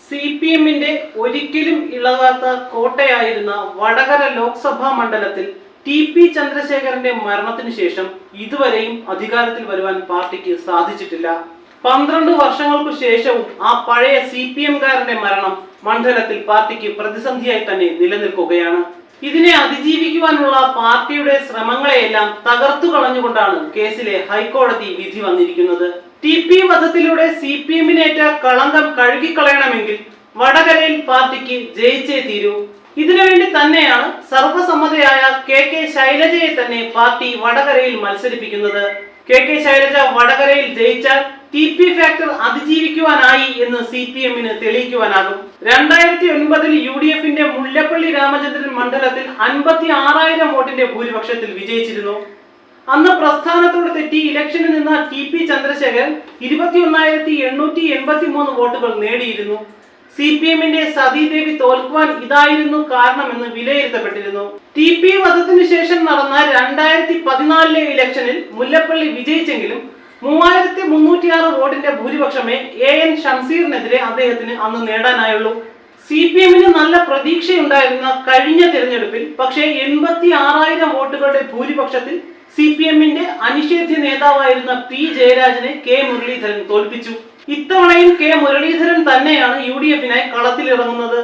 സിപിഎമ്മിന്റെ ഒരിക്കലും ഇളകാത്ത കോട്ടയായിരുന്ന വടകര ലോക്സഭാ മണ്ഡലത്തിൽ ടി.പി. ചന്ദ്രശേഖരന്റെ മരണത്തിനു ശേഷം ഇതുവരെയും അധികാരത്തിൽ വരുവാൻ പാർട്ടിക്ക് സാധിച്ചിട്ടില്ല. 12 വർഷങ്ങൾക്കു ശേഷവും ആ പഴയ സിപിഎംകാരന്റെ മരണം മണ്ഡലത്തിൽ പാർട്ടിക്ക് പ്രതിസന്ധിയായി തന്നെ നിലനിൽക്കുകയാണ്. ഇതിനെ അതിജീവിക്കുവാനുള്ള പാർട്ടിയുടെ ശ്രമങ്ങളെയെല്ലാം തകർത്തു കളഞ്ഞുകൊണ്ടാണ് കേസിലെ ഹൈക്കോടതി വിധി വന്നിരിക്കുന്നത്. ടി.പി. വധത്തിലൂടെ സിപിഎമ്മിനേറ്റ കളങ്കം കഴുകിക്കളയണമെങ്കിൽ വടകരയിൽ പാർട്ടിക്ക് ജയിച്ചേ തീരൂ. ഇതിനുവേണ്ടി തന്നെയാണ് സർവസമ്മതയായ കെ ശൈലജയെ തന്നെ പാർട്ടി വടകരയിൽ മത്സരിപ്പിക്കുന്നത്. കെ ശൈലജ വടകരയിൽ ജയിച്ചാൽ ടി.പി. ഫാക്ടർ അതിജീവിക്കുവാനായി എന്ന് സിപിഎമ്മിന് തെളിയിക്കുവാനാകും. 2009 യു.ഡി.എഫിന്റെ മുല്ലപ്പള്ളി രാമചന്ദ്രൻ മണ്ഡലത്തിൽ 56,000 വോട്ടിന്റെ ഭൂരിപക്ഷത്തിൽ വിജയിച്ചിരുന്നു. അന്ന് പ്രസ്ഥാനത്തോട് തെറ്റി ഇലക്ഷനിൽ നിന്ന ടി.പി. ചന്ദ്രശേഖരൻ 21,883 വോട്ടുകൾ നേടിയിരുന്നു. സിപിഎമ്മിന്റെ സതീദേവി തോൽക്കുവാൻ ഇതായിരുന്നു കാരണമെന്ന് വിലയിരുത്തപ്പെട്ടിരുന്നു. ടി.പി. വധത്തിനു ശേഷം നടന്ന 2014 ഇലക്ഷനിൽ മുല്ലപ്പള്ളി വിജയിച്ചെങ്കിലും 3,306 വോട്ടിന്റെ ഭൂരിപക്ഷമേ എ.എൻ. ഷംസീറിനെതിരെ അദ്ദേഹത്തിന് അന്ന് നേടാനായുള്ളൂ. സിപിഎമ്മിന് നല്ല പ്രതീക്ഷയുണ്ടായിരുന്ന കഴിഞ്ഞ തിരഞ്ഞെടുപ്പിൽ പക്ഷേ 86,000 വോട്ടുകളുടെ ഭൂരിപക്ഷത്തിൽ സിപിഎമ്മിന്റെ അനിഷേധ്യ നേതാവായിരുന്ന പി ജയരാജനെ കെ മുരളീധരൻ തോൽപ്പിച്ചു. ഇത്തവണയും കെ മുരളീധരൻ തന്നെയാണ് യു.ഡി.എഫിനായി കളത്തിലിറങ്ങുന്നത്.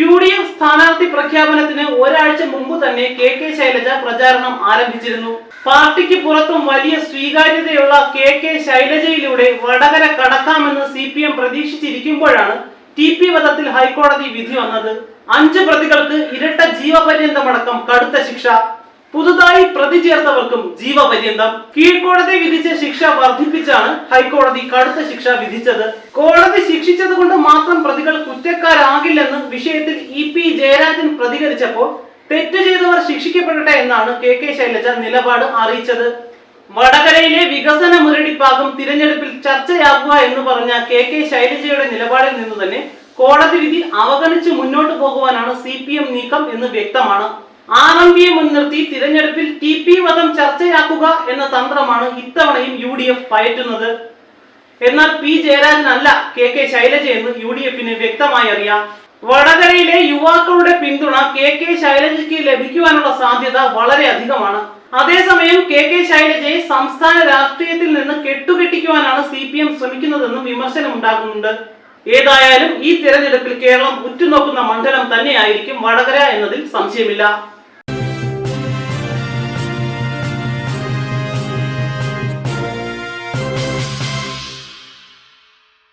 യു.ഡി.എഫ് സ്ഥാനാർത്ഥി പ്രഖ്യാപനത്തിന് ഒരാഴ്ച മുമ്പ് തന്നെ കെ ശൈലജ പ്രചാരണം ആരംഭിച്ചിരുന്നു. പാർട്ടിക്ക് പുറത്തും വലിയ സ്വീകാര്യതയുള്ള കെ ശൈലജയിലൂടെ വടകര കടക്കാമെന്ന് സിപിഎം പ്രതീക്ഷിച്ചിരിക്കുമ്പോഴാണ് ടി.പി. വധത്തിൽ ഹൈക്കോടതി വിധി വന്നത്. 5 പ്രതികൾക്ക് ഇരട്ട ജീവപര്യന്തമടക്കം കടുത്ത ശിക്ഷ. പുതുതായി പ്രതി ചേർത്തവർക്കും ജീവപര്യന്തം. കീഴ്ക്കോടതി വിധിച്ച ശിക്ഷ വർദ്ധിപ്പിച്ചാണ് ഹൈക്കോടതി കടുത്ത ശിക്ഷ വിധിച്ചത്. കോടതി ശിക്ഷിച്ചത് കൊണ്ട് മാത്രം പ്രതികൾ കുറ്റക്കാരാകില്ലെന്ന് വിഷയത്തിൽ ഇ.പി. ജയരാജൻ പ്രതികരിച്ചപ്പോൾ തെറ്റ് ചെയ്തവർ ശിക്ഷിക്കപ്പെടട്ടെ എന്നാണ് കെ ശൈലജ നിലപാട് അറിയിച്ചത്. വടകരയിലെ വികസന മുരടിപ്പാകും തിരഞ്ഞെടുപ്പിൽ ചർച്ചയാകുക എന്ന് പറഞ്ഞ കെ ശൈലജയുടെ നിലപാടിൽ നിന്ന് തന്നെ കോടതി വിധി അവഗണിച്ച് മുന്നോട്ട് പോകുവാനാണ് സിപിഎം നീക്കം എന്ന് വ്യക്തമാണ്. ആർ.എം.പിയെ മുൻനിർത്തി തിരഞ്ഞെടുപ്പിൽ ടി.പി. വധം ചർച്ചയാക്കുക എന്ന തന്ത്രമാണ് ഇത്തവണയും യു.ഡി.എഫ് പയറ്റുന്നത്. എന്നാൽ പി ജയരാജനല്ല കെ ശൈലജയെന്ന് യു.ഡി.എഫിന് വ്യക്തമായി അറിയാം. വടകരയിലെ യുവാക്കളുടെ പിന്തുണ കെ ശൈലജയ്ക്ക് ലഭിക്കുവാനുള്ള സാധ്യത വളരെ അധികമാണ്. അതേസമയം കെ ശൈലജയെ സംസ്ഥാന രാഷ്ട്രീയത്തിൽ നിന്ന് കെട്ടുകെട്ടിക്കുവാനാണ് സിപിഎം ശ്രമിക്കുന്നതെന്നും വിമർശനമുണ്ടാകുന്നുണ്ട്. ഏതായാലും ഈ തിരഞ്ഞെടുപ്പിൽ കേരളം ഉറ്റുനോക്കുന്ന മണ്ഡലം തന്നെയായിരിക്കും വടകര എന്നതിൽ സംശയമില്ല.